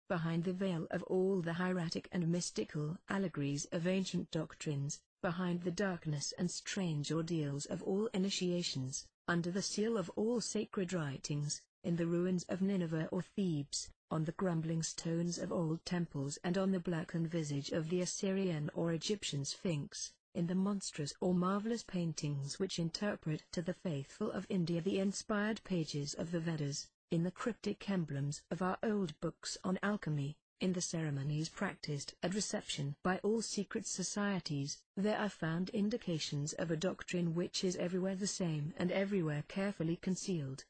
behind the veil of all the hieratic and mystical allegories of ancient doctrines, behind the darkness and strange ordeals of all initiations, under the seal of all sacred writings, in the ruins of Nineveh or Thebes, on the crumbling stones of old temples and on the blackened visage of the Assyrian or Egyptian Sphinx, in the monstrous or marvelous paintings which interpret to the faithful of India the inspired pages of the Vedas, in the cryptic emblems of our old books on alchemy, in the ceremonies practiced at reception by all secret societies, there are found indications of a doctrine which is everywhere the same and everywhere carefully concealed.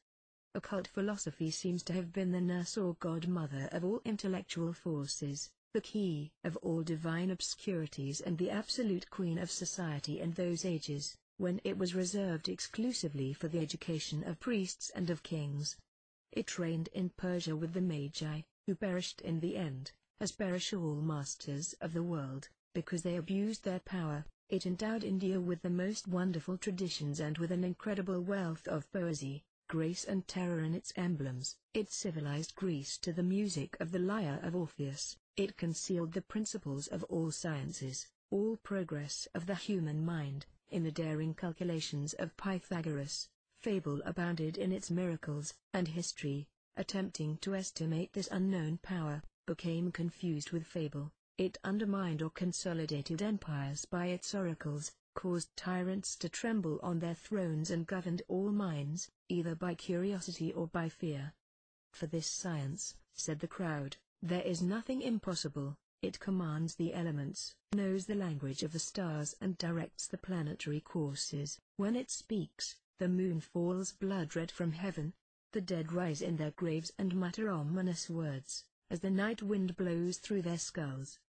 Occult philosophy seems to have been the nurse or godmother of all intellectual forces, the key of all divine obscurities and the absolute queen of society in those ages, when it was reserved exclusively for the education of priests and of kings. It reigned in Persia with the Magi, who perished in the end, as perish all masters of the world, because they abused their power. It endowed India with the most wonderful traditions and with an incredible wealth of poesy, grace and terror in its emblems. It civilized Greece to the music of the lyre of Orpheus. It concealed the principles of all sciences, all progress of the human mind, in the daring calculations of Pythagoras. Fable abounded in its miracles, and history, attempting to estimate this unknown power, became confused with fable. It undermined or consolidated empires by its oracles, caused tyrants to tremble on their thrones and governed all minds, either by curiosity or by fear. For this science, said the crowd, there is nothing impossible. It commands the elements, knows the language of the stars and directs the planetary courses. When it speaks, the moon falls blood-red from heaven, the dead rise in their graves and mutter ominous words, as the night wind blows through their skulls.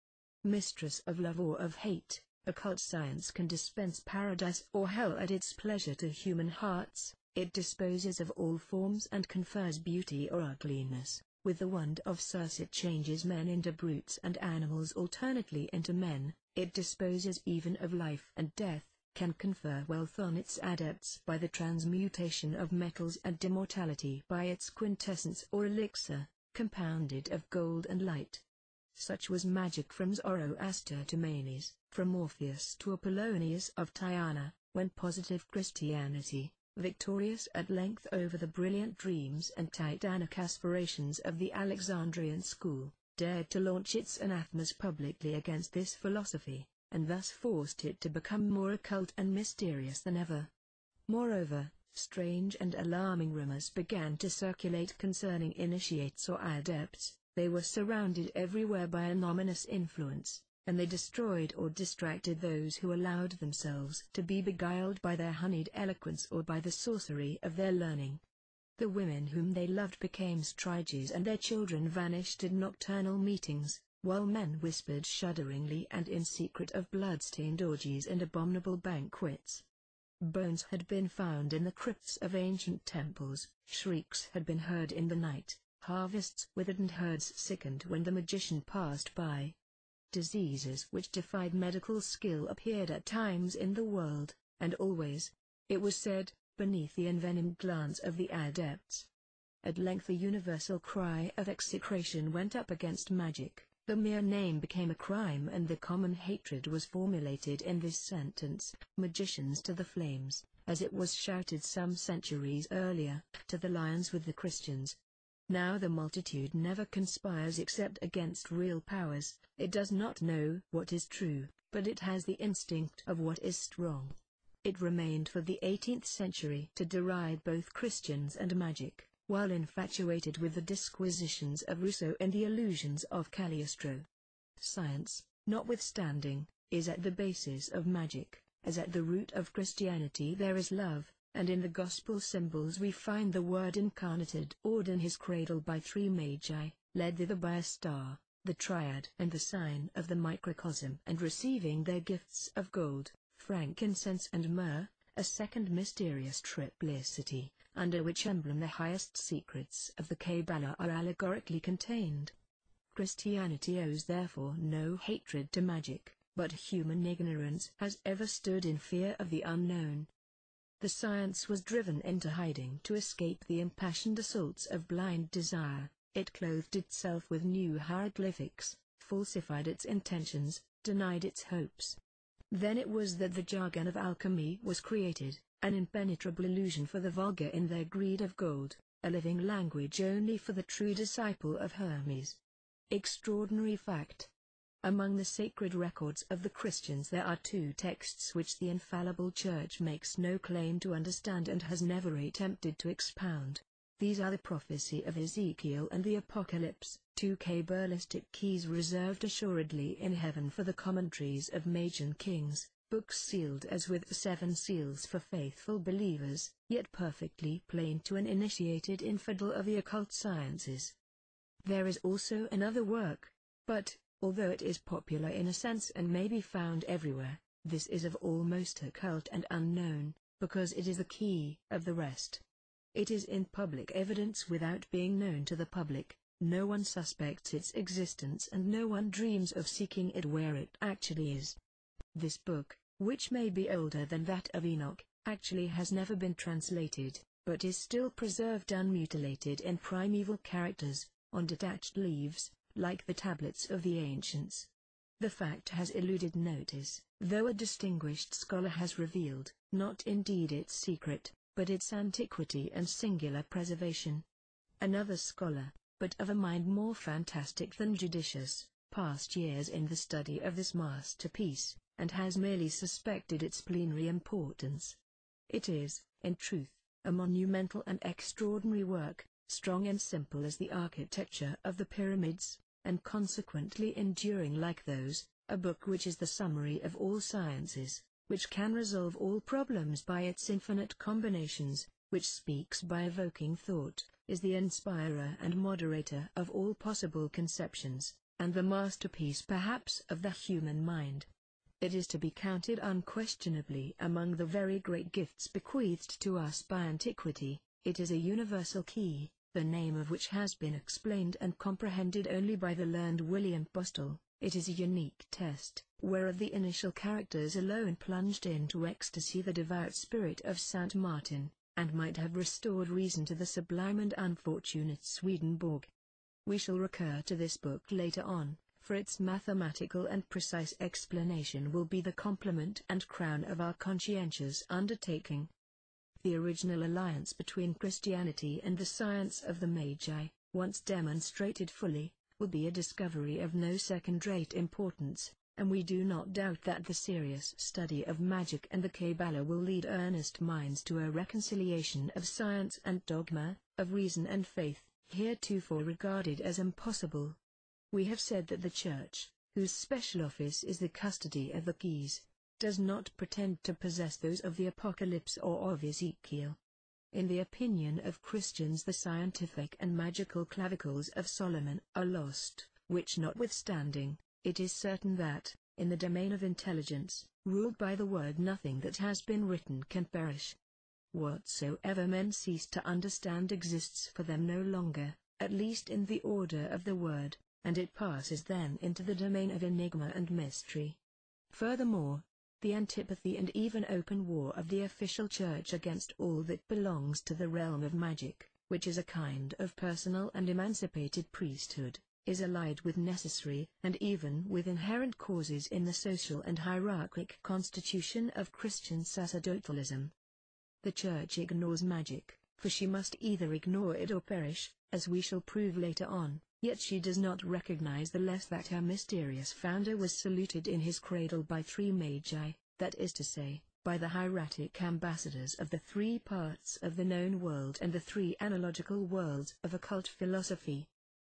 Mistress of love or of hate, occult science can dispense paradise or hell at its pleasure to human hearts. It disposes of all forms and confers beauty or ugliness. With the wand of Circe it changes men into brutes and animals alternately into men. It disposes even of life and death, can confer wealth on its adepts by the transmutation of metals and immortality by its quintessence or elixir, compounded of gold and light. Such was magic from Zoroaster to Manes, from Orpheus to Apollonius of Tyana, when positive Christianity, victorious at length over the brilliant dreams and titanic aspirations of the Alexandrian school, dared to launch its anathemas publicly against this philosophy, and thus forced it to become more occult and mysterious than ever. Moreover, strange and alarming rumors began to circulate concerning initiates or adepts. They were surrounded everywhere by an ominous influence, and they destroyed or distracted those who allowed themselves to be beguiled by their honeyed eloquence or by the sorcery of their learning. The women whom they loved became striges and their children vanished at nocturnal meetings, while men whispered shudderingly and in secret of blood-stained orgies and abominable banquets. Bones had been found in the crypts of ancient temples, shrieks had been heard in the night, harvests withered and herds sickened when the magician passed by. Diseases which defied medical skill appeared at times in the world, and always, it was said, beneath the envenomed glance of the adepts. At length a universal cry of execration went up against magic. The mere name became a crime and the common hatred was formulated in this sentence: magicians to the flames, as it was shouted some centuries earlier, to the lions with the Christians. Now the multitude never conspires except against real powers. It does not know what is true, but it has the instinct of what is strong. It remained for the 18th century to deride both Christians and magic, while infatuated with the disquisitions of Rousseau and the illusions of Cagliostro. Science, notwithstanding, is at the basis of magic, as at the root of Christianity there is love, and in the gospel symbols we find the Word incarnated ored in his cradle by 3 magi, led thither by a star, the triad and the sign of the microcosm, and receiving their gifts of gold, frankincense and myrrh, a second mysterious triplicity, under which emblem the highest secrets of the Kabbalah are allegorically contained. Christianity owes therefore no hatred to magic, but human ignorance has ever stood in fear of the unknown. The science was driven into hiding to escape the impassioned assaults of blind desire. It clothed itself with new hieroglyphics, falsified its intentions, denied its hopes. Then it was that the jargon of alchemy was created, an impenetrable illusion for the vulgar in their greed of gold, a living language only for the true disciple of Hermes. Extraordinary fact. Among the sacred records of the Christians there are two texts which the infallible Church makes no claim to understand and has never attempted to expound. These are the prophecy of Ezekiel and the Apocalypse, two Kabbalistic keys reserved assuredly in heaven for the commentaries of Magian kings, books sealed as with 7 seals for faithful believers, yet perfectly plain to an initiated infidel of the occult sciences. There is also another work, but, although it is popular in a sense and may be found everywhere, this is of almost occult and unknown, because it is the key of the rest. It is in public evidence without being known to the public, no one suspects its existence and no one dreams of seeking it where it actually is. This book, which may be older than that of Enoch, actually has never been translated, but is still preserved unmutilated in primeval characters, on detached leaves, like the tablets of the ancients. The fact has eluded notice, though a distinguished scholar has revealed, not indeed its secret, but its antiquity and singular preservation. Another scholar, but of a mind more fantastic than judicious, passed years in the study of this masterpiece, and has merely suspected its plenary importance. It is, in truth, a monumental and extraordinary work, strong and simple as the architecture of the pyramids, and consequently enduring like those, a book which is the summary of all sciences, which can resolve all problems by its infinite combinations, which speaks by evoking thought, is the inspirer and moderator of all possible conceptions, and the masterpiece perhaps of the human mind. It is to be counted unquestionably among the very great gifts bequeathed to us by antiquity. It is a universal key, the name of which has been explained and comprehended only by the learned William Postel. It is a unique test, whereof the initial characters alone plunged into ecstasy the devout spirit of Saint Martin, and might have restored reason to the sublime and unfortunate Swedenborg. We shall recur to this book later on, for its mathematical and precise explanation will be the complement and crown of our conscientious undertaking. The original alliance between Christianity and the science of the Magi, once demonstrated fully, will be a discovery of no second-rate importance, and we do not doubt that the serious study of magic and the Kabbalah will lead earnest minds to a reconciliation of science and dogma, of reason and faith, heretofore regarded as impossible. We have said that the Church, whose special office is the custody of the keys, does not pretend to possess those of the Apocalypse or of Ezekiel. In the opinion of Christians the scientific and magical clavicles of Solomon are lost, which notwithstanding, it is certain that, in the domain of intelligence, ruled by the word, nothing that has been written can perish. Whatsoever men cease to understand exists for them no longer, at least in the order of the word, and it passes then into the domain of enigma and mystery. Furthermore, the antipathy and even open war of the official church against all that belongs to the realm of magic, which is a kind of personal and emancipated priesthood, is allied with necessary and even with inherent causes in the social and hierarchic constitution of Christian sacerdotalism. The Church ignores magic, for she must either ignore it or perish, as we shall prove later on, yet she does not recognize the less that her mysterious founder was saluted in his cradle by 3 Magi, that is to say, by the hieratic ambassadors of the 3 parts of the known world and the 3 analogical worlds of occult philosophy.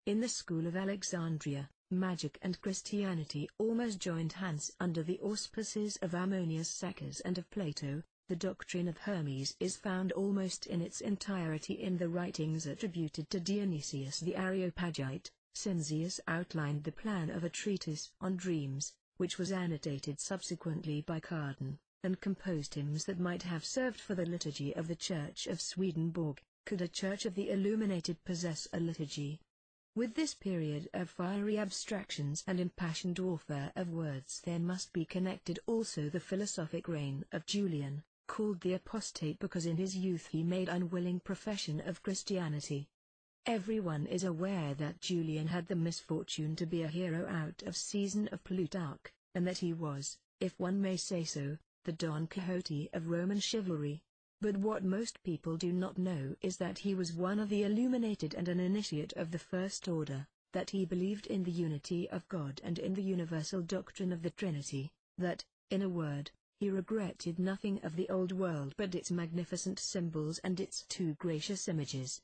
In the school of Alexandria, magic and Christianity almost joined hands under the auspices of Ammonius Saccas and of Plato. The doctrine of Hermes is found almost in its entirety in the writings attributed to Dionysius the Areopagite. Cinzius outlined the plan of a treatise on dreams, which was annotated subsequently by Cardan, and composed hymns that might have served for the liturgy of the Church of Swedenborg. Could a Church of the Illuminated possess a liturgy? With this period of fiery abstractions and impassioned warfare of words there must be connected also the philosophic reign of Julian, called the apostate because in his youth he made unwilling profession of Christianity. Everyone is aware that Julian had the misfortune to be a hero out of season of Plutarch, and that he was, if one may say so, the Don Quixote of Roman chivalry. But what most people do not know is that he was one of the illuminated and an initiate of the first order, that he believed in the unity of God and in the universal doctrine of the Trinity, that, in a word, he regretted nothing of the old world but its magnificent symbols and its too gracious images.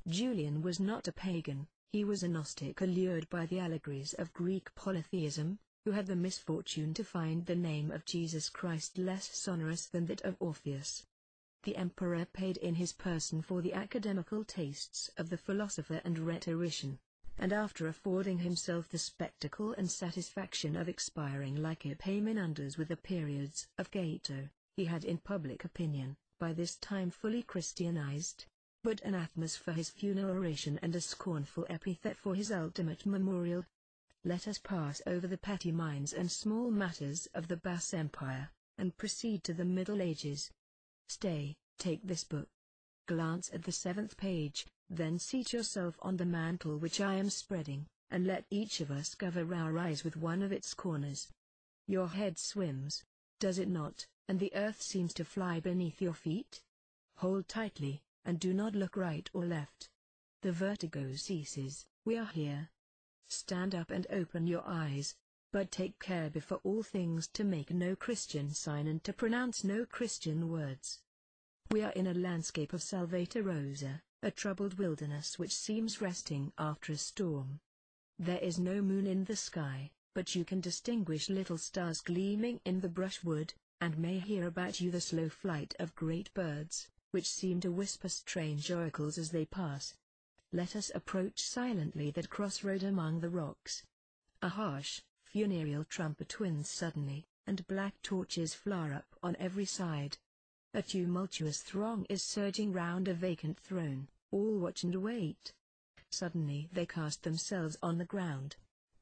Julian was not a pagan, he was a Gnostic allured by the allegories of Greek polytheism, who had the misfortune to find the name of Jesus Christ less sonorous than that of Orpheus. The emperor paid in his person for the academical tastes of the philosopher and rhetorician, and after affording himself the spectacle and satisfaction of expiring like Epaminondas with the periods of Cato, he had in public opinion, by this time fully Christianized, but anathemas for his funeral oration and a scornful epithet for his ultimate memorial. Let us pass over the petty minds and small matters of the Bas Empire, and proceed to the Middle Ages. Stay, take this book. Glance at the 7th page, then seat yourself on the mantle which I am spreading, and let each of us cover our eyes with one of its corners. Your head swims, does it not, and the earth seems to fly beneath your feet? Hold tightly, and do not look right or left. The vertigo ceases, we are here. Stand up and open your eyes, but take care before all things to make no Christian sign and to pronounce no Christian words. We are in a landscape of Salvator Rosa, a troubled wilderness which seems resting after a storm. There is no moon in the sky, but you can distinguish little stars gleaming in the brushwood, and may hear about you the slow flight of great birds, which seem to whisper strange oracles as they pass. Let us approach silently that crossroad among the rocks. A harsh, funereal trumpet winds suddenly, and black torches flare up on every side. A tumultuous throng is surging round a vacant throne, all watch and wait. Suddenly they cast themselves on the ground.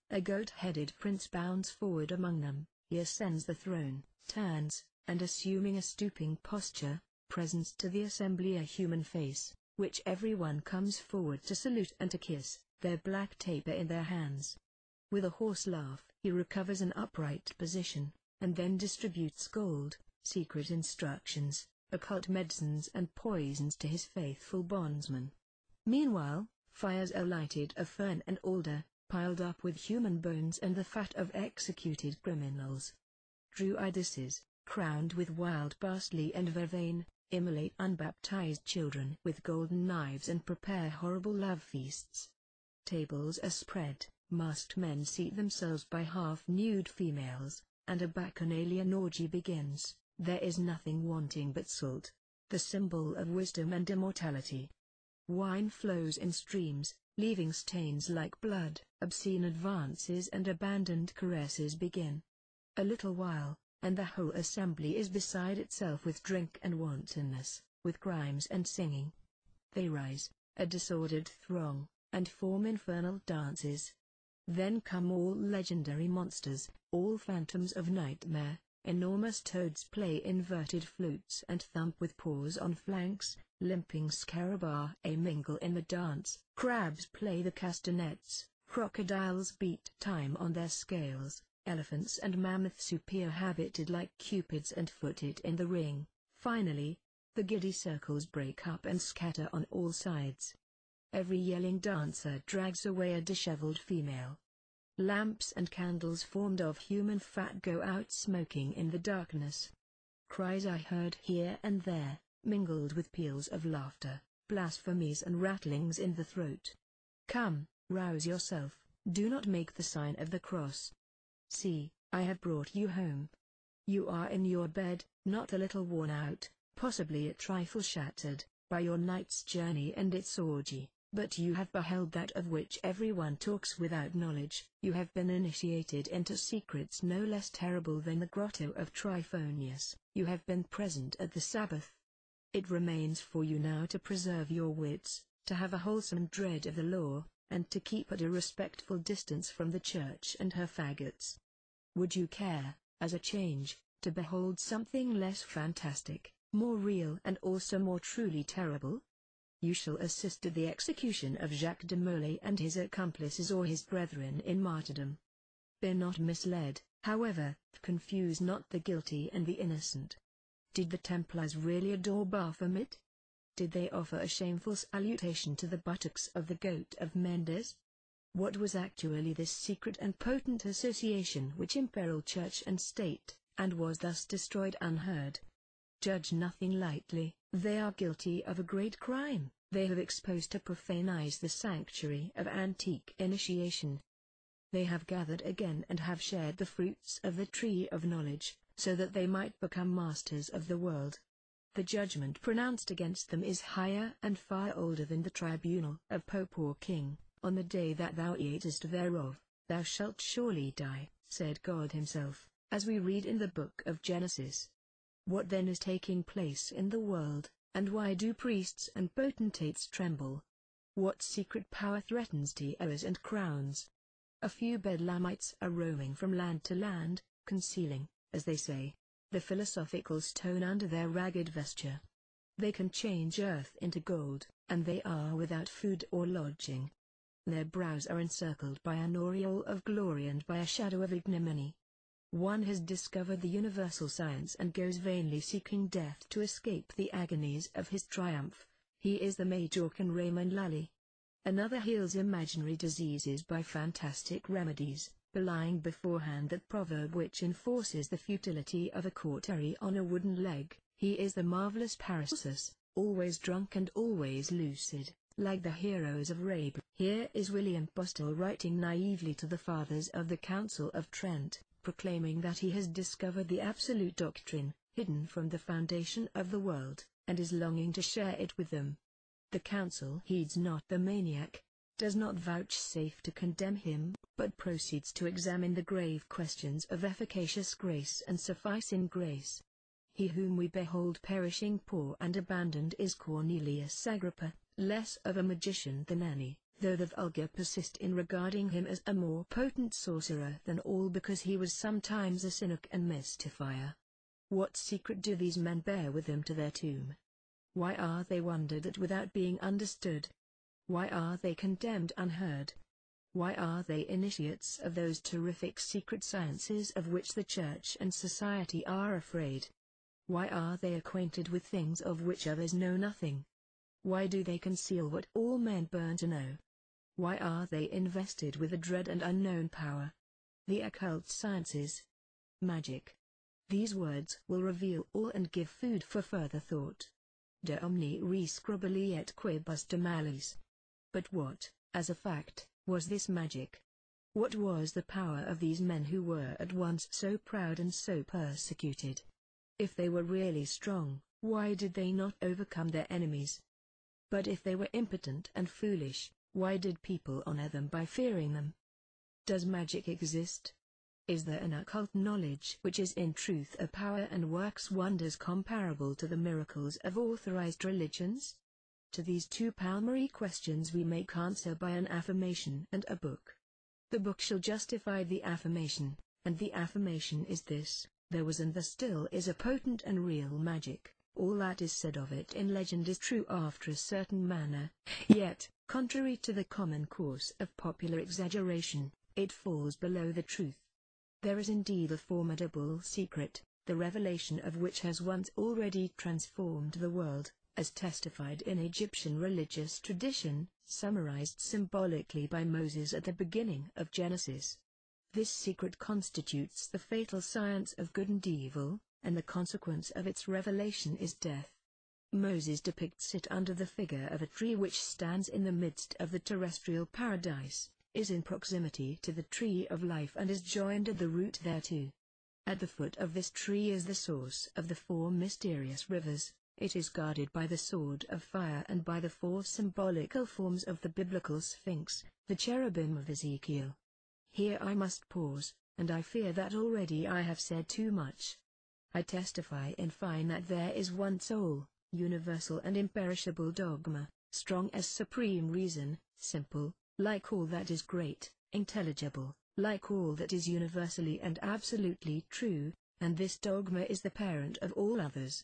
A goat-headed prince bounds forward among them, he ascends the throne, turns, and assuming a stooping posture, presents to the assembly a human face, which everyone comes forward to salute and to kiss, their black taper in their hands. With a hoarse laugh he recovers an upright position, and then distributes gold, secret instructions, occult medicines and poisons to his faithful bondsmen. Meanwhile, fires are lighted of fern and alder, piled up with human bones and the fat of executed criminals. Druidices, crowned with wild parsley and vervain, immolate unbaptized children with golden knives and prepare horrible love feasts. Tables are spread, masked men seat themselves by half-nude females, and a bacchanalian orgy begins. There is nothing wanting but salt, the symbol of wisdom and immortality. Wine flows in streams, leaving stains like blood. Obscene advances and abandoned caresses begin. A little while, and the whole assembly is beside itself with drink and wantonness, with crimes and singing. They rise, a disordered throng, and form infernal dances. Then come all legendary monsters, all phantoms of nightmare. Enormous toads play inverted flutes and thump with paws on flanks, limping scarabaei mingle in the dance, crabs play the castanets, crocodiles beat time on their scales, elephants and mammoths appear habited like cupids and footed in the ring. Finally, the giddy circles break up and scatter on all sides. Every yelling dancer drags away a disheveled female. Lamps and candles formed of human fat go out smoking in the darkness. Cries are heard here and there, mingled with peals of laughter, blasphemies and rattlings in the throat. Come, rouse yourself, do not make the sign of the cross. See, I have brought you home. You are in your bed, not a little worn out, possibly a trifle shattered, by your night's journey and its orgy. But you have beheld that of which everyone talks without knowledge. You have been initiated into secrets no less terrible than the grotto of Tryphonius. You have been present at the Sabbath. It remains for you now to preserve your wits, to have a wholesome dread of the law, and to keep at a respectful distance from the church and her faggots. Would you care, as a change, to behold something less fantastic, more real and also more truly terrible? You shall assist at the execution of Jacques de Molay and his accomplices or his brethren in martyrdom. Be not misled, however, confuse not the guilty and the innocent. Did the Templars really adore Baphomet? Did they offer a shameful salutation to the buttocks of the goat of Mendes? What was actually this secret and potent association which imperiled church and state, and was thus destroyed unheard? Judge nothing lightly, they are guilty of a great crime. They have exposed to profanize the sanctuary of antique initiation. They have gathered again and have shared the fruits of the tree of knowledge, so that they might become masters of the world. The judgment pronounced against them is higher and far older than the tribunal of pope or king. On the day that thou eatest thereof, thou shalt surely die, said God himself, as we read in the book of Genesis. What then is taking place in the world, and why do priests and potentates tremble? What secret power threatens tiaras and crowns? A few Bedlamites are roaming from land to land, concealing, as they say, the philosophical stone under their ragged vesture. They can change earth into gold, and they are without food or lodging. Their brows are encircled by an aureole of glory and by a shadow of ignominy. One has discovered the universal science and goes vainly seeking death to escape the agonies of his triumph. He is the Majorcan Raymond Lully. Another heals imaginary diseases by fantastic remedies, belying beforehand that proverb which enforces the futility of a cautery on a wooden leg. He is the marvelous Paracelsus, always drunk and always lucid, like the heroes of Rabe. Here is William Bostel writing naively to the fathers of the Council of Trent, proclaiming that he has discovered the absolute doctrine, hidden from the foundation of the world, and is longing to share it with them. The council heeds not the maniac, does not vouchsafe to condemn him, but proceeds to examine the grave questions of efficacious grace and sufficing grace. He whom we behold perishing poor and abandoned is Cornelius Agrippa, less of a magician than any, though the vulgar persist in regarding him as a more potent sorcerer than all because he was sometimes a cynic and mystifier. What secret do these men bear with them to their tomb? Why are they wondered at without being understood? Why are they condemned unheard? Why are they initiates of those terrific secret sciences of which the Church and society are afraid? Why are they acquainted with things of which others know nothing? Why do they conceal what all men burn to know? Why are they invested with a dread and unknown power? The occult sciences. Magic. These words will reveal all and give food for further thought. De omni res scrubili et quibus de malis. But what, as a fact, was this magic? What was the power of these men who were at once so proud and so persecuted? If they were really strong, why did they not overcome their enemies? But if they were impotent and foolish, why did people honor them by fearing them? Does magic exist? Is there an occult knowledge which is in truth a power and works wonders comparable to the miracles of authorized religions? To these two primary questions we make answer by an affirmation and a book. The book shall justify the affirmation, and the affirmation is this: there was and there still is a potent and real magic. All that is said of it in legend is true after a certain manner, yet, contrary to the common course of popular exaggeration, it falls below the truth. There is indeed a formidable secret, the revelation of which has once already transformed the world, as testified in Egyptian religious tradition, summarized symbolically by Moses at the beginning of Genesis. This secret constitutes the fatal science of good and evil, and the consequence of its revelation is death. Moses depicts it under the figure of a tree which stands in the midst of the terrestrial paradise, is in proximity to the tree of life and is joined at the root thereto. At the foot of this tree is the source of the four mysterious rivers. It is guarded by the sword of fire and by the four symbolical forms of the biblical Sphinx, the cherubim of Ezekiel. Here I must pause, and I fear that already I have said too much. I testify in fine that there is one sole, universal and imperishable dogma, strong as supreme reason, simple, like all that is great, intelligible, like all that is universally and absolutely true, and this dogma is the parent of all others.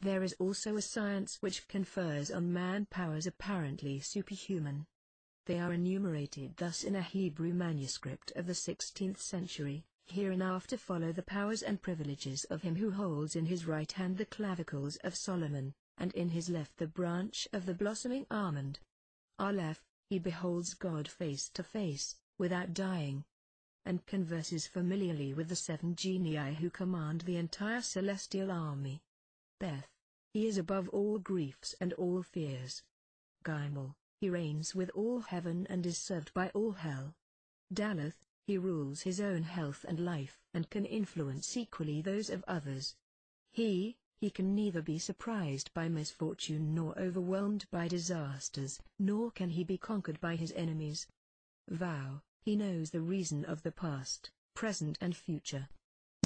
There is also a science which confers on man powers apparently superhuman. They are enumerated thus in a Hebrew manuscript of the 16th century. Hereinafter follow the powers and privileges of him who holds in his right hand the clavicles of Solomon, and in his left the branch of the blossoming almond. Aleph, he beholds God face to face, without dying, and converses familiarly with the 7 genii who command the entire celestial army. Beth, he is above all griefs and all fears. Gimel, he reigns with all heaven and is served by all hell. Daleth, he rules his own health and life and can influence equally those of others. He can neither be surprised by misfortune nor overwhelmed by disasters, nor can he be conquered by his enemies. Vow, he knows the reason of the past, present and future.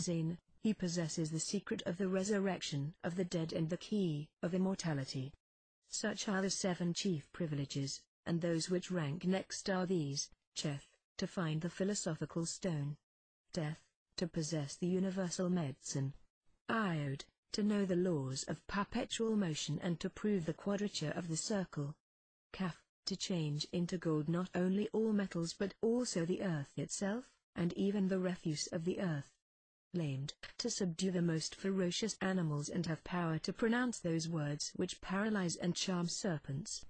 Zain, he possesses the secret of the resurrection of the dead and the key of immortality. Such are the 7 chief privileges, and those which rank next are these: Cheth, to find the philosophical stone; Death, to possess the universal medicine; Iod, to know the laws of perpetual motion and to prove the quadrature of the circle; Kaf, to change into gold not only all metals but also the earth itself, and even the refuse of the earth; Lamed, to subdue the most ferocious animals and have power to pronounce those words which paralyze and charm serpents;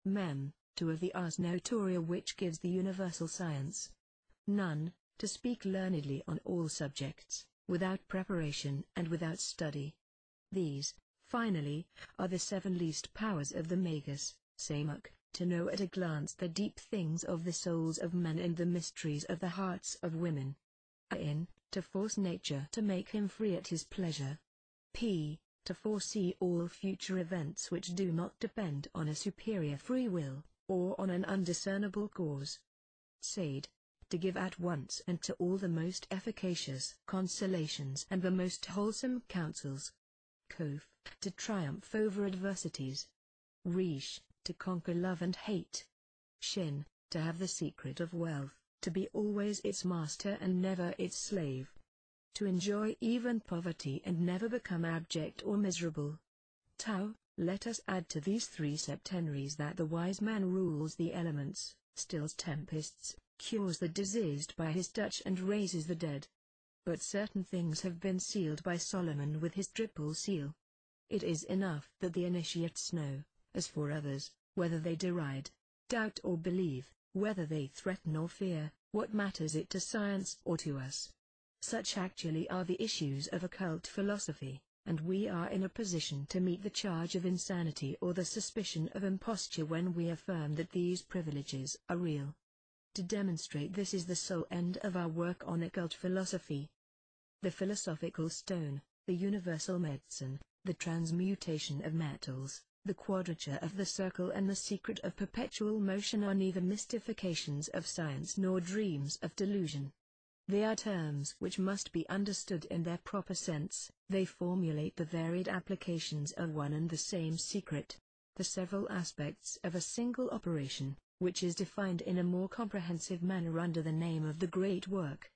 Mem, to of the ars notoria which gives the universal science; Nun, to speak learnedly on all subjects, without preparation and without study. These, finally, are the 7 least powers of the Magus. Samuk, to know at a glance the deep things of the souls of men and the mysteries of the hearts of women. Ain, to force nature to make him free at his pleasure. P, to foresee all future events which do not depend on a superior free will, or on an undiscernible cause. Said, to give at once and to all the most efficacious consolations and the most wholesome counsels. Kof, to triumph over adversities. Rish, to conquer love and hate. Shin, to have the secret of wealth, to be always its master and never its slave. To enjoy even poverty and never become abject or miserable. Tau, let us add to these 3 septenaries that the wise man rules the elements, stills tempests, cures the diseased by his touch and raises the dead. But certain things have been sealed by Solomon with his triple seal. It is enough that the initiates know. As for others, whether they deride, doubt or believe, whether they threaten or fear, what matters it to science or to us? Such actually are the issues of occult philosophy, and we are in a position to meet the charge of insanity or the suspicion of imposture when we affirm that these privileges are real. To demonstrate this is the sole end of our work on occult philosophy. The philosophical stone, the universal medicine, the transmutation of metals, the quadrature of the circle and the secret of perpetual motion are neither mystifications of science nor dreams of delusion. They are terms which must be understood in their proper sense. They formulate the varied applications of one and the same secret, the several aspects of a single operation, which is defined in a more comprehensive manner under the name of the great work.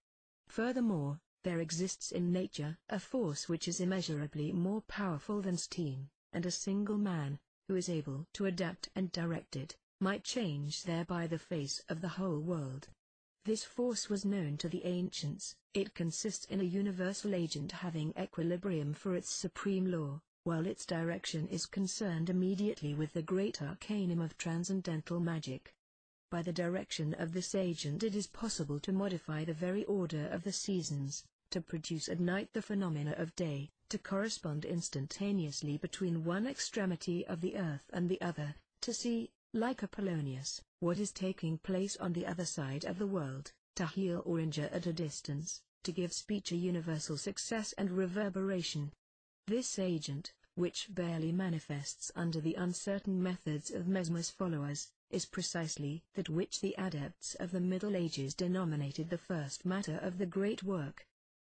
Furthermore, there exists in nature a force which is immeasurably more powerful than steam, and a single man, who is able to adapt and direct it, might change thereby the face of the whole world. This force was known to the ancients. It consists in a universal agent having equilibrium for its supreme law, while its direction is concerned immediately with the great arcanum of transcendental magic. By the direction of this agent it is possible to modify the very order of the seasons, to produce at night the phenomena of day, to correspond instantaneously between one extremity of the earth and the other, to see, like Apollonius, what is taking place on the other side of the world, to heal or injure at a distance, to give speech a universal success and reverberation. This agent, which barely manifests under the uncertain methods of Mesmer's followers, is precisely that which the adepts of the Middle Ages denominated the first matter of the great work.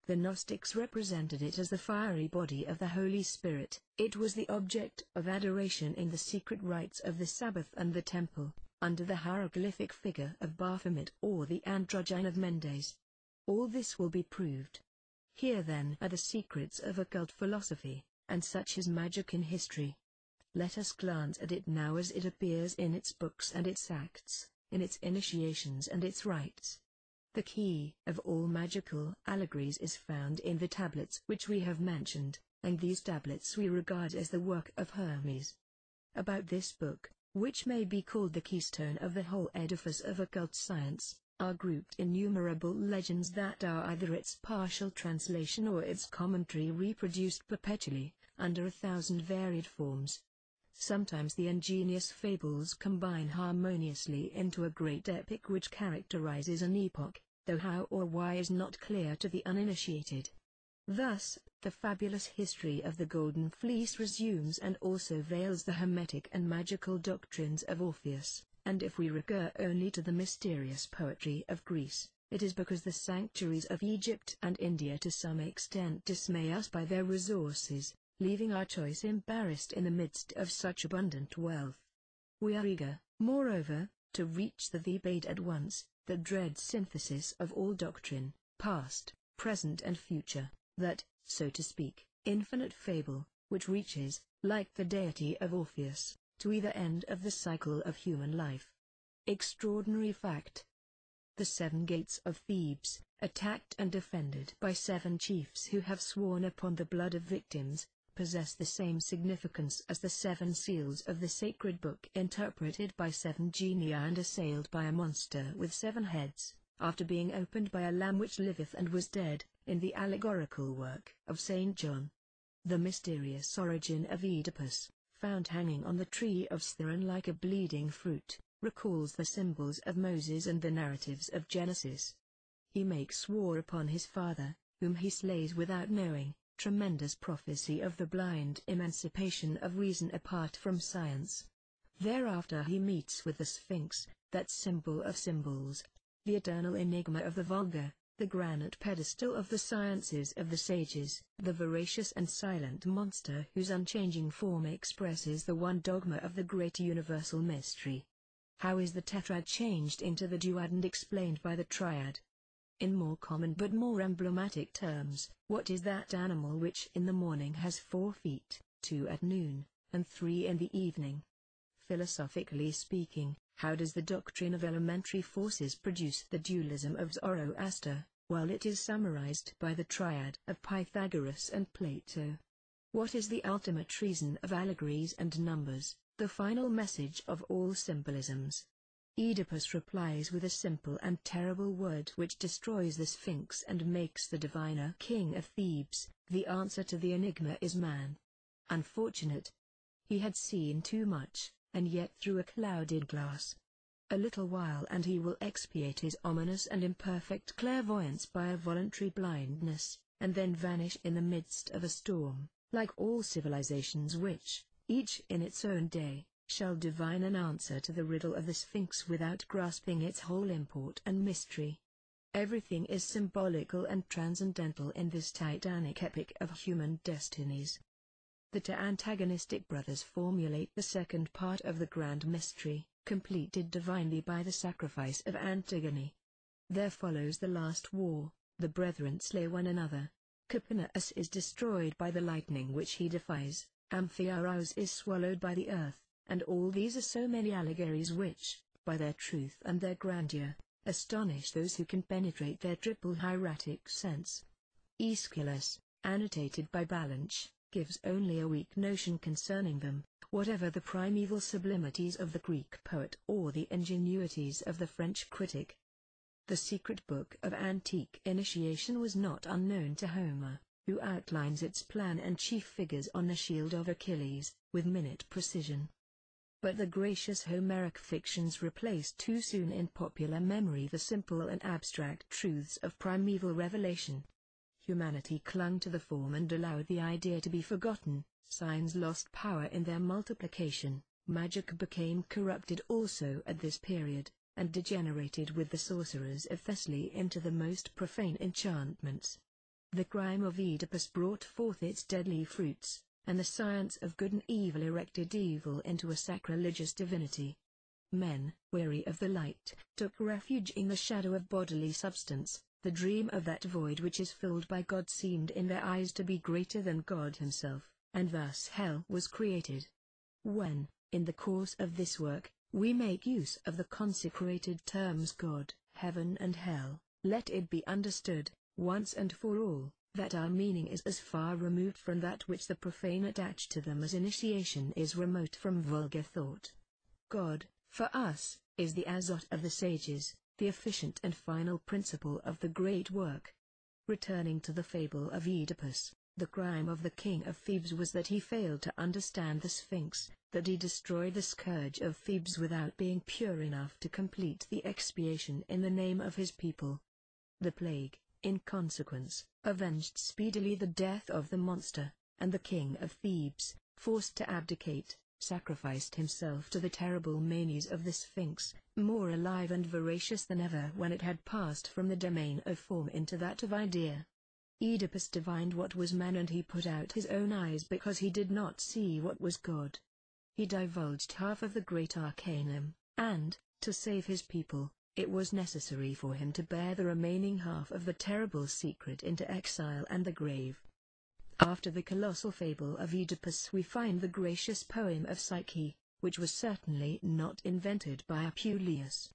The Gnostics represented it as the fiery body of the Holy Spirit. It was the object of adoration in the secret rites of the Sabbath and the Temple, under the hieroglyphic figure of Baphomet or the androgyne of Mendes. All this will be proved. Here then are the secrets of occult philosophy, and such is magic in history. Let us glance at it now as it appears in its books and its acts, in its initiations and its rites. The key of all magical allegories is found in the tablets which we have mentioned, and these tablets we regard as the work of Hermes. About this book, which may be called the keystone of the whole edifice of occult science, are grouped innumerable legends that are either its partial translation or its commentary reproduced perpetually, under 1,000 varied forms. Sometimes the ingenious fables combine harmoniously into a great epic which characterizes an epoch, though how or why is not clear to the uninitiated. Thus, the fabulous history of the Golden Fleece resumes and also veils the hermetic and magical doctrines of Orpheus, and if we recur only to the mysterious poetry of Greece, it is because the sanctuaries of Egypt and India to some extent dismay us by their resources, leaving our choice embarrassed in the midst of such abundant wealth. We are eager, moreover, to reach the Thebaid at once, the dread synthesis of all doctrine, past, present and future, that, so to speak, infinite fable, which reaches, like the deity of Orpheus, to either end of the cycle of human life. Extraordinary fact. The 7 gates of Thebes, attacked and defended by 7 chiefs who have sworn upon the blood of victims, possess the same significance as the 7 seals of the sacred book interpreted by 7 genii and assailed by a monster with 7 heads, after being opened by a lamb which liveth and was dead, in the allegorical work of St. John. The mysterious origin of Oedipus, found hanging on the tree of Cithæron like a bleeding fruit, recalls the symbols of Moses and the narratives of Genesis. He makes war upon his father, whom he slays without knowing, tremendous prophecy of the blind emancipation of reason apart from science. Thereafter he meets with the Sphinx, that symbol of symbols, the eternal enigma of the vulgar, the granite pedestal of the sciences of the sages, the voracious and silent monster whose unchanging form expresses the one dogma of the great universal mystery. How is the tetrad changed into the duad and explained by the triad? In more common but more emblematic terms, what is that animal which in the morning has 4 feet, 2 at noon, and 3 in the evening? Philosophically speaking, how does the doctrine of elementary forces produce the dualism of Zoroaster, while it is summarized by the triad of Pythagoras and Plato? What is the ultimate reason of allegories and numbers, the final message of all symbolisms? Oedipus replies with a simple and terrible word which destroys the Sphinx and makes the diviner king of Thebes. The answer to the enigma is man. Unfortunate. He had seen too much, and yet through a clouded glass. A little while and he will expiate his ominous and imperfect clairvoyance by a voluntary blindness, and then vanish in the midst of a storm, like all civilizations which, each in its own day, shall divine an answer to the riddle of the Sphinx without grasping its whole import and mystery. Everything is symbolical and transcendental in this titanic epic of human destinies. The 2 antagonistic brothers formulate the second part of the grand mystery, completed divinely by the sacrifice of Antigone. There follows the last war, the brethren slay one another. Capaneus is destroyed by the lightning which he defies, Amphiaraus is swallowed by the earth, and all these are so many allegories which, by their truth and their grandeur, astonish those who can penetrate their triple hieratic sense. Aeschylus, annotated by Ballanche, gives only a weak notion concerning them, whatever the primeval sublimities of the Greek poet or the ingenuities of the French critic. The secret book of antique initiation was not unknown to Homer, who outlines its plan and chief figures on the shield of Achilles, with minute precision. But the gracious Homeric fictions replaced too soon in popular memory the simple and abstract truths of primeval revelation. Humanity clung to the form and allowed the idea to be forgotten, signs lost power in their multiplication, magic became corrupted also at this period, and degenerated with the sorcerers of Thessaly into the most profane enchantments. The crime of Oedipus brought forth its deadly fruits, and the science of good and evil erected evil into a sacrilegious divinity. Men, weary of the light, took refuge in the shadow of bodily substance. The dream of that void which is filled by God seemed in their eyes to be greater than God himself, and thus hell was created. When, in the course of this work, we make use of the consecrated terms God, heaven and hell, let it be understood, once and for all, that our meaning is as far removed from that which the profane attach to them as initiation is remote from vulgar thought. God, for us, is the azot of the sages, the efficient and final principle of the great work. Returning to the fable of Oedipus, the crime of the king of Thebes was that he failed to understand the Sphinx, that he destroyed the scourge of Thebes without being pure enough to complete the expiation in the name of his people. The plague, in consequence, avenged speedily the death of the monster, and the king of Thebes, forced to abdicate, sacrificed himself to the terrible manies of the Sphinx, more alive and voracious than ever when it had passed from the domain of form into that of idea. Oedipus divined what was man, and he put out his own eyes because he did not see what was God. He divulged half of the great arcanum, and, to save his people, it was necessary for him to bear the remaining half of the terrible secret into exile and the grave. After the colossal fable of Oedipus we find the gracious poem of Psyche, which was certainly not invented by Apuleius.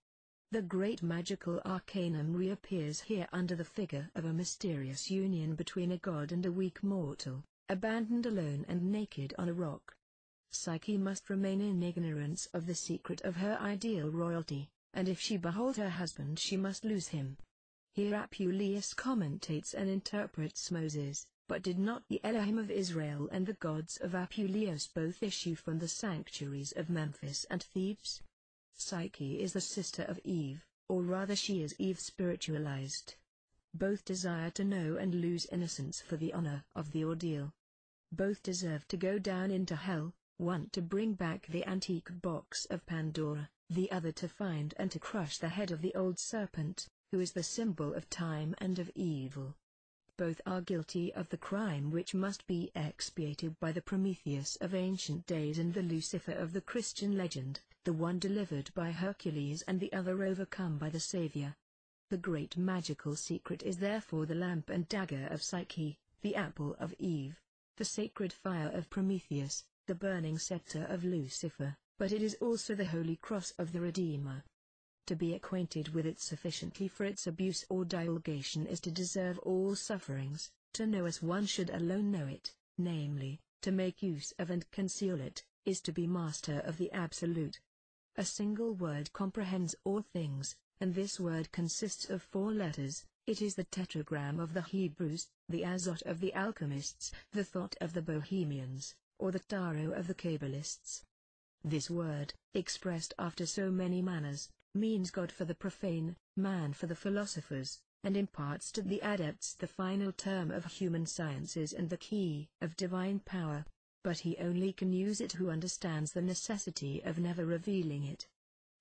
The great magical arcanum reappears here under the figure of a mysterious union between a god and a weak mortal, abandoned alone and naked on a rock. Psyche must remain in ignorance of the secret of her ideal royalty, and if she behold her husband she must lose him. Here Apuleius commentates and interprets Moses, but did not the Elohim of Israel and the gods of Apuleius both issue from the sanctuaries of Memphis and Thebes? Psyche is the sister of Eve, or rather she is Eve spiritualized. Both desire to know and lose innocence for the honor of the ordeal. Both deserve to go down into hell, one to bring back the antique box of Pandora, the other to find and to crush the head of the old serpent, who is the symbol of time and of evil. Both are guilty of the crime which must be expiated by the Prometheus of ancient days and the Lucifer of the Christian legend, the one delivered by Hercules and the other overcome by the Savior. The great magical secret is therefore the lamp and dagger of Psyche, the apple of Eve, the sacred fire of Prometheus, the burning scepter of Lucifer, but it is also the holy cross of the Redeemer. To be acquainted with it sufficiently for its abuse or divulgation is to deserve all sufferings. To know as one should alone know it, namely, to make use of and conceal it, is to be master of the Absolute. A single word comprehends all things, and this word consists of 4 letters. It is the tetragram of the Hebrews, the azot of the alchemists, the thought of the Bohemians, or the tarot of the Kabbalists. This word, expressed after so many manners, means God for the profane, man for the philosophers, and imparts to the adepts the final term of human sciences and the key of divine power. But he only can use it who understands the necessity of never revealing it.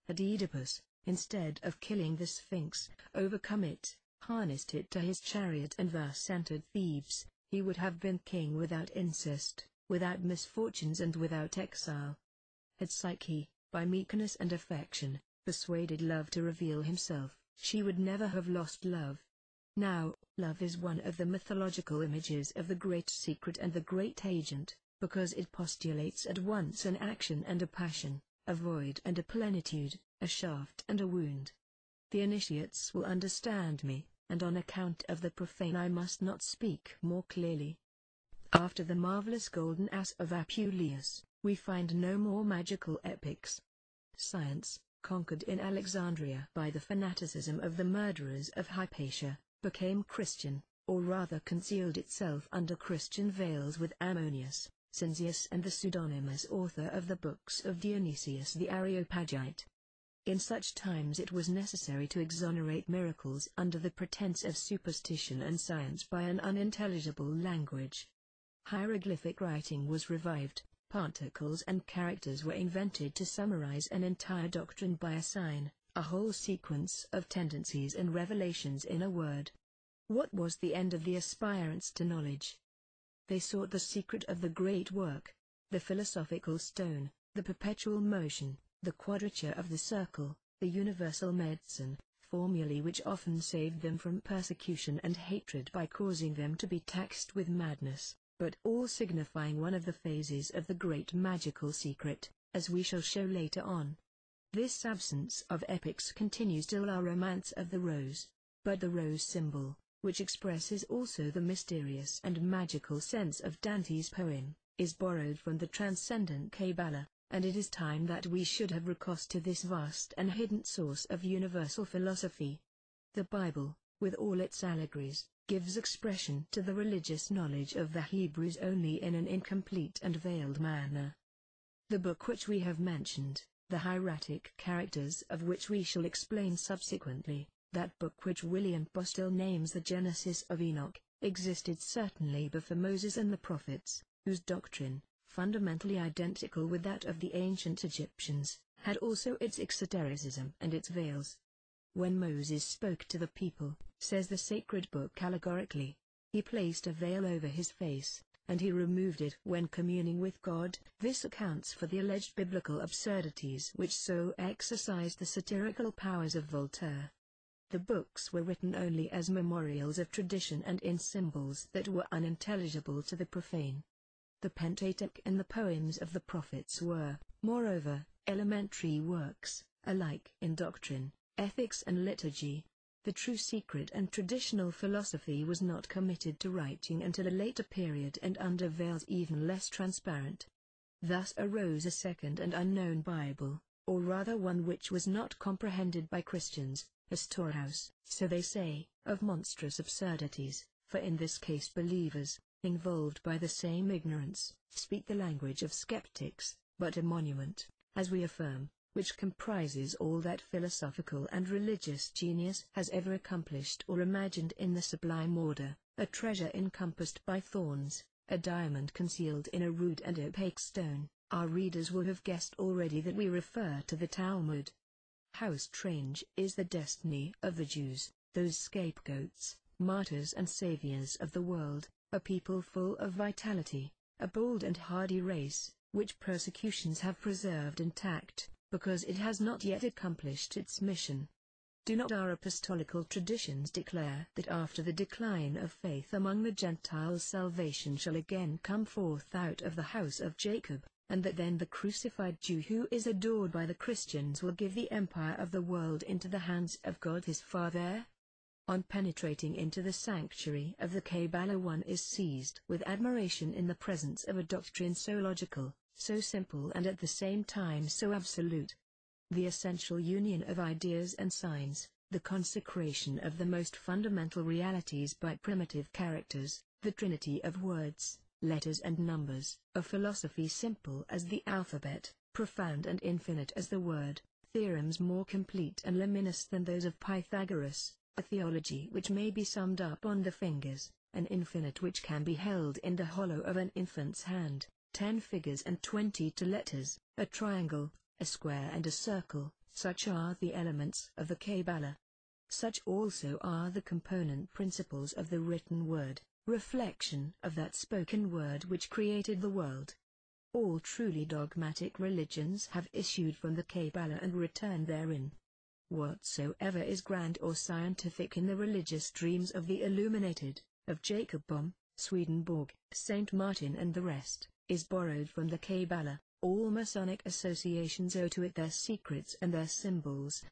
Had Oedipus, instead of killing the Sphinx, overcome it, harnessed it to his chariot and thus entered Thebes, he would have been king without incest, without misfortunes and without exile. Had Psyche, by meekness and affection, persuaded Love to reveal himself, she would never have lost love. Now, love is one of the mythological images of the great secret and the great agent, because it postulates at once an action and a passion, a void and a plenitude, a shaft and a wound. The initiates will understand me, and on account of the profane I must not speak more clearly. After the marvelous golden ass of Apuleius, we find no more magical epics. Science, conquered in Alexandria by the fanaticism of the murderers of Hypatia, became Christian, or rather concealed itself under Christian veils with Ammonius, Cinzius and the pseudonymous author of the books of Dionysius the Areopagite. In such times it was necessary to exonerate miracles under the pretense of superstition and science by an unintelligible language. Hieroglyphic writing was revived, particles and characters were invented to summarize an entire doctrine by a sign, a whole sequence of tendencies and revelations in a word. What was the end of the aspirants to knowledge? They sought the secret of the great work, the philosophical stone, the perpetual motion, the quadrature of the circle, the universal medicine, formulae which often saved them from persecution and hatred by causing them to be taxed with madness, but all signifying one of the phases of the great magical secret, as we shall show later on. This absence of epics continues till our Romance of the Rose. But the rose symbol, which expresses also the mysterious and magical sense of Dante's poem, is borrowed from the transcendent Kabbalah, and it is time that we should have recourse to this vast and hidden source of universal philosophy. The Bible, with all its allegories, gives expression to the religious knowledge of the Hebrews only in an incomplete and veiled manner. The book which we have mentioned, the hieratic characters of which we shall explain subsequently, that book which William Bostel names the Genesis of Enoch, existed certainly before Moses and the prophets, whose doctrine, fundamentally identical with that of the ancient Egyptians, had also its exotericism and its veils. When Moses spoke to the people, says the sacred book allegorically, he placed a veil over his face, and he removed it when communing with God. This accounts for the alleged biblical absurdities which so exercised the satirical powers of Voltaire. The books were written only as memorials of tradition and in symbols that were unintelligible to the profane. The Pentateuch and the poems of the prophets were, moreover, elementary works, alike in doctrine, ethics and liturgy. The true secret and traditional philosophy was not committed to writing until a later period and under veils even less transparent. Thus arose a second and unknown Bible, or rather one which was not comprehended by Christians, a storehouse, so they say, of monstrous absurdities, for in this case believers, involved by the same ignorance, speak the language of skeptics, but a monument, as we affirm, which comprises all that philosophical and religious genius has ever accomplished or imagined in the sublime order, a treasure encompassed by thorns, a diamond concealed in a rude and opaque stone. Our readers will have guessed already that we refer to the Talmud. How strange is the destiny of the Jews, those scapegoats, martyrs and saviors of the world, a people full of vitality, a bold and hardy race, which persecutions have preserved intact, because it has not yet accomplished its mission. Do not our apostolical traditions declare that after the decline of faith among the Gentiles salvation shall again come forth out of the house of Jacob, and that then the crucified Jew who is adored by the Christians will give the empire of the world into the hands of God his Father? On penetrating into the sanctuary of the Kabbalah one is seized with admiration in the presence of a doctrine so logical, so simple and at the same time so absolute. The essential union of ideas and signs, the consecration of the most fundamental realities by primitive characters, the trinity of words, letters and numbers, a philosophy simple as the alphabet, profound and infinite as the word, theorems more complete and luminous than those of Pythagoras, a theology which may be summed up on the fingers, an infinite which can be held in the hollow of an infant's hand, 10 figures and 22 letters, a triangle, a square and a circle, such are the elements of the Kabbalah. Such also are the component principles of the written word, reflection of that spoken word which created the world. All truly dogmatic religions have issued from the Kabbalah and return therein. Whatsoever is grand or scientific in the religious dreams of the illuminated, of Jacob Bohm, Swedenborg, Saint Martin and the rest, is borrowed from the Kabbalah. All Masonic associations owe to it their secrets and their symbols.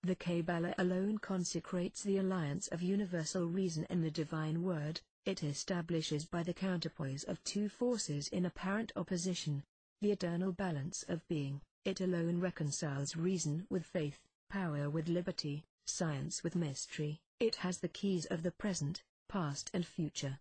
The Kabbalah alone consecrates the alliance of universal reason and the divine word. It establishes by the counterpoise of two forces in apparent opposition, the eternal balance of being. It alone reconciles reason with faith, power with liberty, science with mystery. It has the keys of the present, past and future.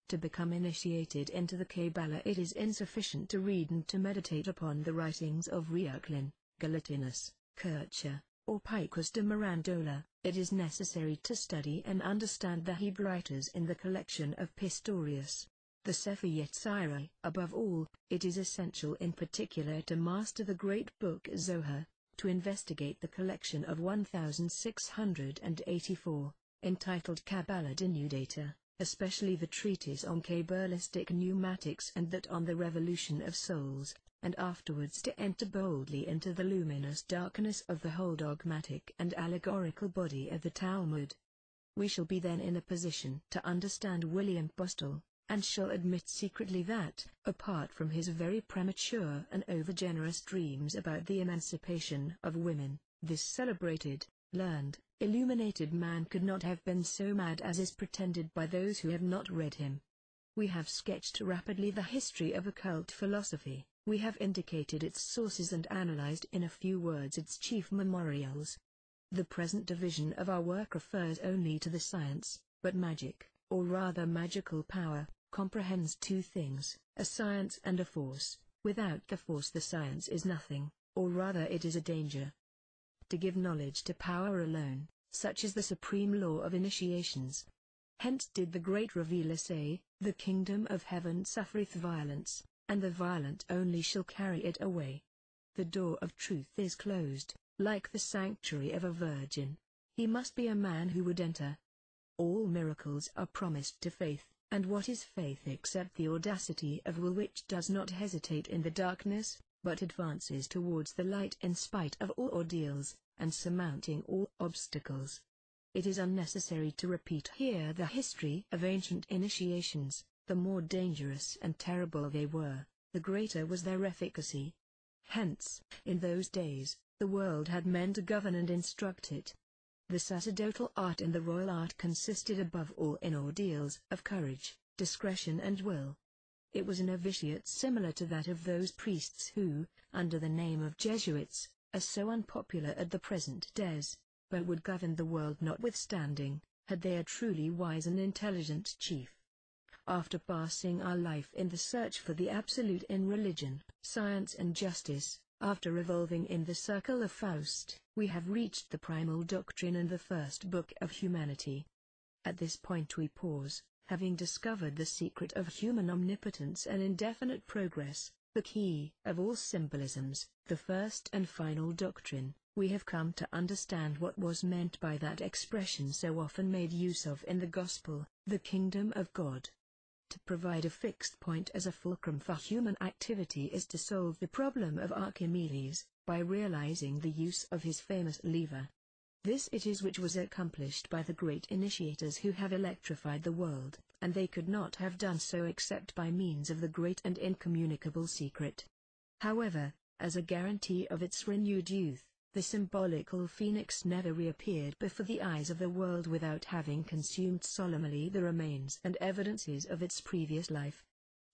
To become initiated into the Kabbalah it is insufficient to read and to meditate upon the writings of Reuchlin, Galatinus, Kircher, or Picus de Mirandola. It is necessary to study and understand the Hebrew writers in the collection of Pistorius, the Sefer Yetzirah. Above all, it is essential in particular to master the great book Zohar, to investigate the collection of 1684, entitled Kabbalah Denudata, especially the treatise on Kabbalistic pneumatics and that on the revolution of souls, and afterwards to enter boldly into the luminous darkness of the whole dogmatic and allegorical body of the Talmud. We shall be then in a position to understand William Bostel, and shall admit secretly that, apart from his very premature and overgenerous dreams about the emancipation of women, this celebrated, learned, illuminated man could not have been so mad as is pretended by those who have not read him. We have sketched rapidly the history of occult philosophy, we have indicated its sources and analyzed in a few words its chief memorials. The present division of our work refers only to the science, but magic, or rather magical power, comprehends two things, a science and a force. Without the force the science is nothing, or rather it is a danger. To give knowledge to power alone, such is the supreme law of initiations. Hence did the great revealer say, "The kingdom of heaven suffereth violence, and the violent only shall carry it away." The door of truth is closed, like the sanctuary of a virgin. He must be a man who would enter. All miracles are promised to faith, and what is faith except the audacity of will which does not hesitate in the darkness, but advances towards the light in spite of all ordeals, and surmounting all obstacles. It is unnecessary to repeat here the history of ancient initiations. The more dangerous and terrible they were, the greater was their efficacy. Hence, in those days, the world had men to govern and instruct it. The sacerdotal art and the royal art consisted above all in ordeals of courage, discretion and will. It was a novitiate similar to that of those priests who, under the name of Jesuits, are so unpopular at the present days, but would govern the world notwithstanding, had they a truly wise and intelligent chief. After passing our life in the search for the absolute in religion, science and justice, after revolving in the circle of Faust, we have reached the primal doctrine and the first book of humanity. At this point we pause, having discovered the secret of human omnipotence and indefinite progress, the key of all symbolisms, the first and final doctrine. We have come to understand what was meant by that expression so often made use of in the Gospel, the kingdom of God. To provide a fixed point as a fulcrum for human activity is to solve the problem of Archimedes, by realizing the use of his famous lever. This it is which was accomplished by the great initiators who have electrified the world, and they could not have done so except by means of the great and incommunicable secret. However, as a guarantee of its renewed youth, the symbolical phoenix never reappeared before the eyes of the world without having consumed solemnly the remains and evidences of its previous life.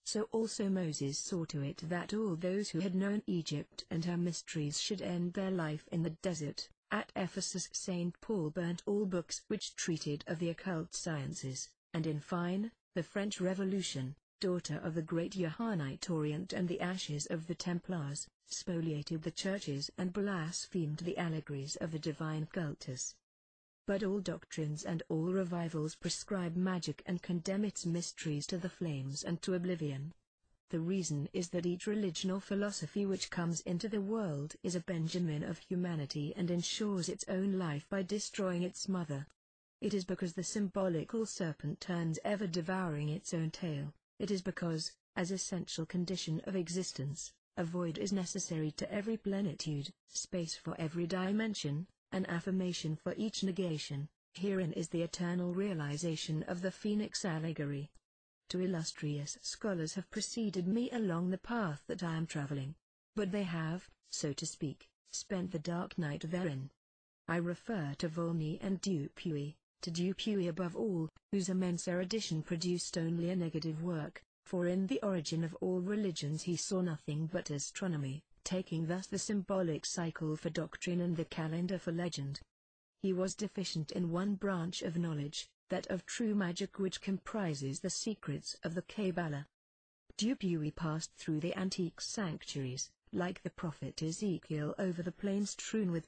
So also Moses saw to it that all those who had known Egypt and her mysteries should end their life in the desert. At Ephesus St. Paul burnt all books which treated of the occult sciences, and in fine, the French Revolution, daughter of the great Johannite Orient and the ashes of the Templars, spoliated the churches and blasphemed the allegories of the divine cultus. But all doctrines and all revivals prescribe magic and condemn its mysteries to the flames and to oblivion. The reason is that each religion or philosophy which comes into the world is a Benjamin of humanity and ensures its own life by destroying its mother. It is because the symbolical serpent turns ever devouring its own tail. It is because, as essential condition of existence, a void is necessary to every plenitude, space for every dimension, an affirmation for each negation. Herein is the eternal realization of the Phoenix allegory. Two illustrious scholars have preceded me along the path that I am traveling, but they have, so to speak, spent the dark night therein. I refer to Volney and Dupuy, to Dupuy above all, whose immense erudition produced only a negative work, for in the origin of all religions he saw nothing but astronomy, taking thus the symbolic cycle for doctrine and the calendar for legend. He was deficient in one branch of knowledge, that of true magic which comprises the secrets of the Kabbalah. Dupuy passed through the antique sanctuaries, like the prophet Ezekiel over the plains strewn with